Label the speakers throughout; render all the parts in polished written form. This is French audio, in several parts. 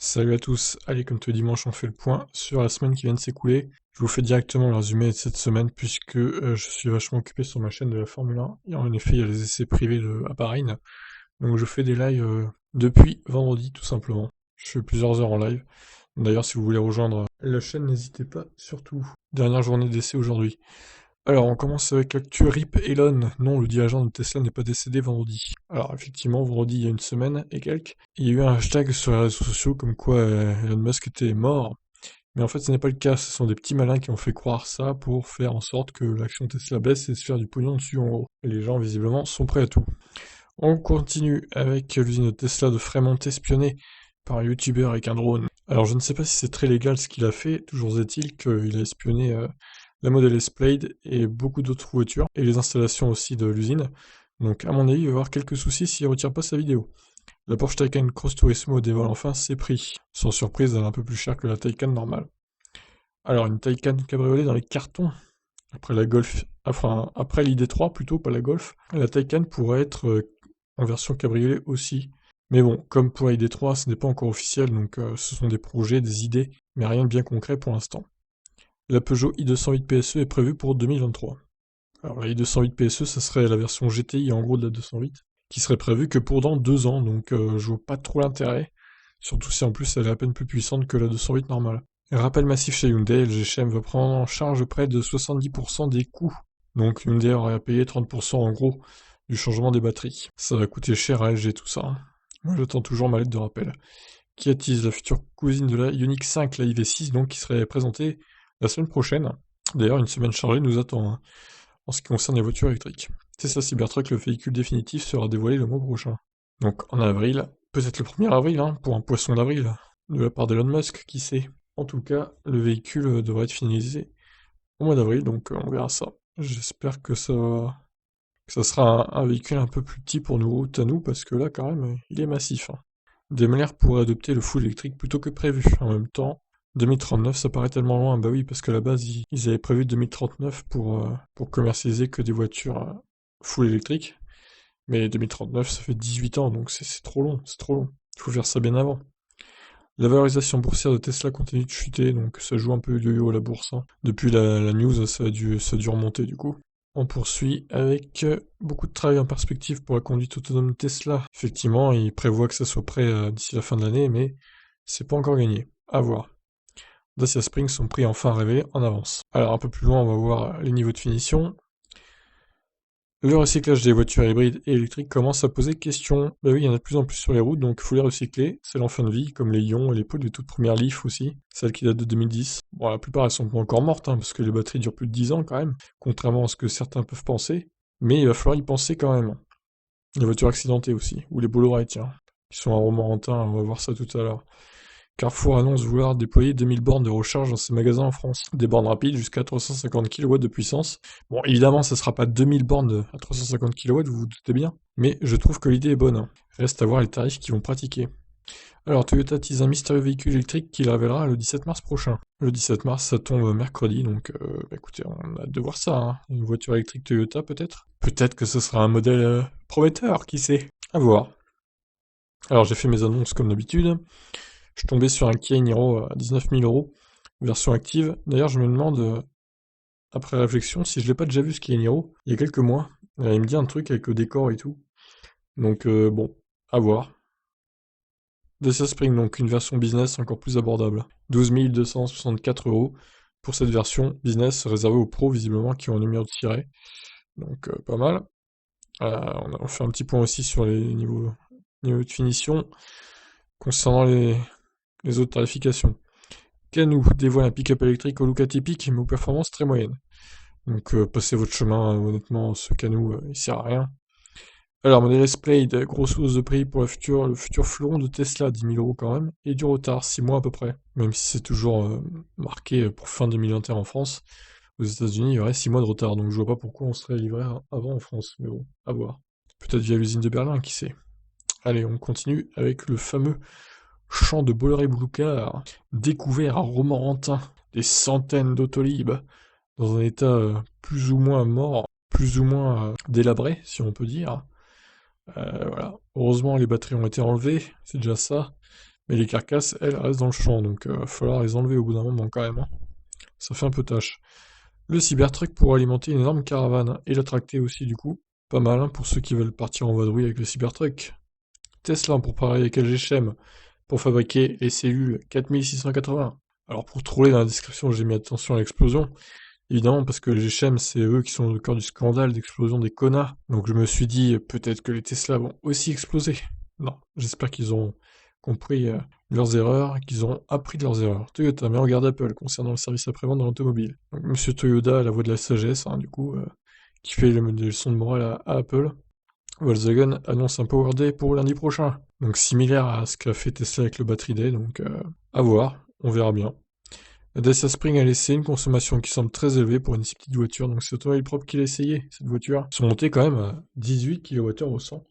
Speaker 1: Salut à tous, allez comme tous les dimanches on fait le point sur la semaine qui vient de s'écouler. Je vous fais directement le résumé de cette semaine puisque je suis vachement occupé sur ma chaîne de la Formule 1 et en effet il y a les essais privés à Bahreïn. Donc je fais des lives depuis vendredi tout simplement. Je fais plusieurs heures en live. D'ailleurs si vous voulez rejoindre la chaîne n'hésitez pas surtout. Dernière journée d'essai aujourd'hui. Alors, on commence avec l'actu RIP Elon. Non, le dirigeant de Tesla n'est pas décédé vendredi. Alors, effectivement, vendredi, il y a une semaine et quelques, il y a eu un hashtag sur les réseaux sociaux comme quoi Elon Musk était mort. Mais en fait, ce n'est pas le cas. Ce sont des petits malins qui ont fait croire ça pour faire en sorte que l'action Tesla baisse et se faire du pognon dessus, en gros. Et les gens, visiblement, sont prêts à tout. On continue avec l'usine de Tesla de Fremont espionnée par un youtubeur avec un drone. Alors, je ne sais pas si c'est très légal ce qu'il a fait. Toujours est-il qu'il a espionné la Model S Plaid et beaucoup d'autres voitures, et les installations aussi de l'usine. Donc à mon avis, il va y avoir quelques soucis s'il ne retire pas sa vidéo. La Porsche Taycan Cross Turismo dévoile enfin ses prix. Sans surprise, elle est un peu plus chère que la Taycan normale. Alors une Taycan cabriolet dans les cartons, après la Golf, enfin après l'ID3 plutôt, pas la Golf, la Taycan pourrait être en version cabriolet aussi. Mais bon, comme pour la ID3, ce n'est pas encore officiel, donc ce sont des projets, des idées, mais rien de bien concret pour l'instant. La Peugeot i208 PSE est prévue pour 2023. Alors la i208 PSE, ça serait la version GTI en gros de la 208, qui serait prévue que pour dans 2 ans, donc je vois pas trop l'intérêt, surtout si en plus elle est à peine plus puissante que la 208 normale. Rappel massif chez Hyundai, LG Chem va prendre en charge près de 70% des coûts, donc Hyundai aurait à payer 30% en gros du changement des batteries. Ça va coûter cher à LG tout ça. Hein. Moi j'attends toujours ma lettre de rappel. Qui attise la future cousine de la Ioniq 5, la IV6, donc qui serait présentée la semaine prochaine. D'ailleurs, une semaine chargée nous attend hein, en ce qui concerne les voitures électriques. Tesla Cybertruck, le véhicule définitif, sera dévoilé le mois prochain. Donc en avril, peut-être le 1er avril, hein, pour un poisson d'avril, de la part d'Elon Musk, qui sait. En tout cas, le véhicule devrait être finalisé au mois d'avril, donc on verra ça. J'espère que ça sera un véhicule un peu plus petit pour nos routes à nous, parce que là, quand même, il est massif. Hein. Daimler pourrait adopter le full électrique plutôt que prévu. En même temps, 2039, ça paraît tellement loin. Bah oui, parce qu'à la base, ils avaient prévu 2039 pour commercialiser que des voitures full électriques. Mais 2039, ça fait 18 ans, donc c'est trop long, c'est trop long. Il faut faire ça bien avant. La valorisation boursière de Tesla continue de chuter, donc ça joue un peu de yo-yo à la bourse. Hein. Depuis la news, ça a dû remonter du coup. On poursuit avec beaucoup de travail en perspective pour la conduite autonome de Tesla. Effectivement, il prévoit que ça soit prêt d'ici la fin de l'année, mais c'est pas encore gagné. À voir. Dacia Spring sont prix enfin révélés en avance. Alors un peu plus loin, on va voir les niveaux de finition. Le recyclage des voitures hybrides et électriques commence à poser question. Bah oui, il y en a de plus en plus sur les routes, donc il faut les recycler. C'est l'en fin de vie, comme les ions et les pots de toutes premières Leaf aussi, celles qui datent de 2010. Bon, la plupart elles sont pas encore mortes, hein, parce que les batteries durent plus de 10 ans quand même, contrairement à ce que certains peuvent penser. Mais il va falloir y penser quand même. Les voitures accidentées aussi, ou les Bolloré, tiens, qui sont à Romorantin, on va voir ça tout à l'heure. Carrefour annonce vouloir déployer 2000 bornes de recharge dans ses magasins en France. Des bornes rapides jusqu'à 350 kW de puissance. Bon, évidemment, ça sera pas 2000 bornes à 350 kW, vous vous doutez bien. Mais je trouve que l'idée est bonne. Hein. Reste à voir les tarifs qu'ils vont pratiquer. Alors, Toyota tease un mystérieux véhicule électrique qu'il révélera le 17 mars prochain. Le 17 mars, ça tombe mercredi, donc écoutez, on a hâte de voir ça. Hein. Une voiture électrique Toyota, peut-être. Peut-être que ce sera un modèle prometteur, qui sait. À voir. Alors, j'ai fait mes annonces comme d'habitude. Je suis tombé sur un Kia Niro à 19 000 euros, version active. D'ailleurs, je me demande, après réflexion, si je l'ai pas déjà vu ce Kia Niro, il y a quelques mois. Il me dit un truc avec le décor et tout. Donc, bon, à voir. Dacia Spring, donc une version business encore plus abordable. 12 264 euros pour cette version business réservée aux pros, visiblement, qui ont un numéro de siret. Donc, pas mal. On fait un petit point aussi sur les niveaux de finition concernant les autres tarifications. Canoo dévoile un pick-up électrique au look atypique mais aux performances très moyennes. Donc passez votre chemin, honnêtement, ce Canoo, il sert à rien. Alors, Model S Plaid, grosse hausse de prix pour le futur fleuron de Tesla, 10 000 euros quand même, et du retard, 6 mois à peu près. Même si c'est toujours marqué pour fin 2021 en France, aux États-Unis il y aurait 6 mois de retard, donc je vois pas pourquoi on serait livré avant en France, mais bon, à voir. Peut-être via l'usine de Berlin, qui sait. Allez, on continue avec le fameux champ de Bolloré-Boucard, découvert à Romorantin, des centaines d'autolibes, dans un état plus ou moins mort, plus ou moins délabré, si on peut dire. Voilà. Heureusement, les batteries ont été enlevées, c'est déjà ça. mais les carcasses, elles, restent dans le champ, donc va falloir les enlever au bout d'un moment quand même, hein. Ça fait un peu tâche. Le Cybertruck pour alimenter une énorme caravane, et la tracter aussi du coup. Pas mal hein, pour ceux qui veulent partir en vadrouille avec le Cybertruck. Tesla pour parler avec LGChem, pour fabriquer les cellules 4680. Alors pour troller dans la description, j'ai mis attention à l'explosion, évidemment parce que les GSM c'est eux qui sont au cœur du scandale d'explosion des connards. Donc je me suis dit peut-être que les Tesla vont aussi exploser. Non, j'espère qu'ils ont compris leurs erreurs, qu'ils ont appris de leurs erreurs. Toyota, mais regarde Apple concernant le service après-vente dans l'automobile. Donc Monsieur Toyota a la voix de la sagesse, hein, du coup, qui fait les leçons de morale à Apple. Volkswagen annonce un Power Day pour lundi prochain. Donc similaire à ce qu'a fait Tesla avec le Battery Day, donc à voir, on verra bien. La Dacia Spring a laissé une consommation qui semble très élevée pour une si petite voiture, donc c'est Automobile Propre qui l'a essayé, cette voiture. Ils sont montés quand même à 18 kWh au 100.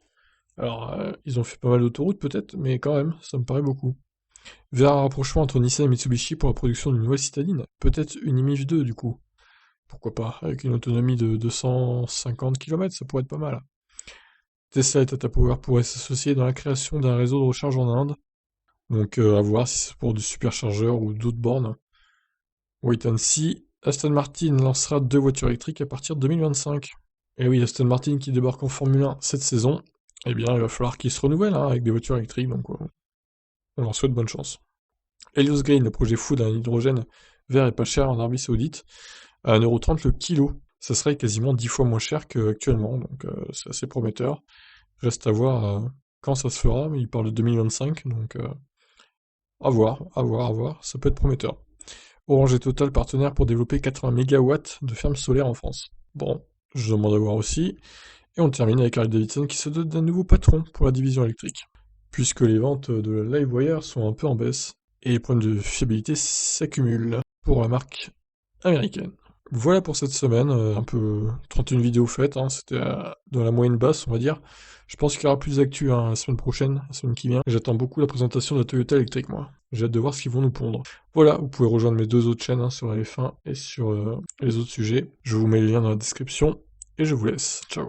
Speaker 1: Alors, ils ont fait pas mal d'autoroutes peut-être, mais quand même, ça me paraît beaucoup. Vers un rapprochement entre Nissan et Mitsubishi pour la production d'une nouvelle citadine, peut-être une IMIF 2 du coup. Pourquoi pas, avec une autonomie de 250 km, ça pourrait être pas mal. Tesla et Tata Power pourraient s'associer dans la création d'un réseau de recharge en Inde. Donc à voir si c'est pour du superchargeur ou d'autres bornes. Wait and see. Aston Martin lancera 2 voitures électriques à partir de 2025. Et oui, Aston Martin qui débarque en Formule 1 cette saison, eh bien il va falloir qu'ils se renouvellent hein, avec des voitures électriques, donc on leur souhaite bonne chance. Helios Green, le projet fou d'un hydrogène vert et pas cher en Arabie Saoudite, à 1,30€ le kilo. Ça serait quasiment 10 fois moins cher qu'actuellement, donc c'est assez prometteur. Reste à voir quand ça se fera, mais il parle de 2025, donc à voir, à voir, à voir, ça peut être prometteur. Orange et Total partenaires pour développer 80 MW de fermes solaires en France. Bon, je demande à voir aussi. Et on termine avec Harley Davidson qui se dote d'un nouveau patron pour la division électrique. Puisque les ventes de la Livewire sont un peu en baisse, et les problèmes de fiabilité s'accumulent pour la marque américaine. Voilà pour cette semaine, un peu 31 vidéos faites, hein, c'était dans la moyenne basse on va dire. Je pense qu'il y aura plus d'actu hein, la semaine prochaine, la semaine qui vient. J'attends beaucoup la présentation de la Toyota électrique moi. J'ai hâte de voir ce qu'ils vont nous pondre. Voilà, vous pouvez rejoindre mes 2 autres chaînes hein, sur la F1 et sur les autres sujets. Je vous mets les liens dans la description, et je vous laisse. Ciao.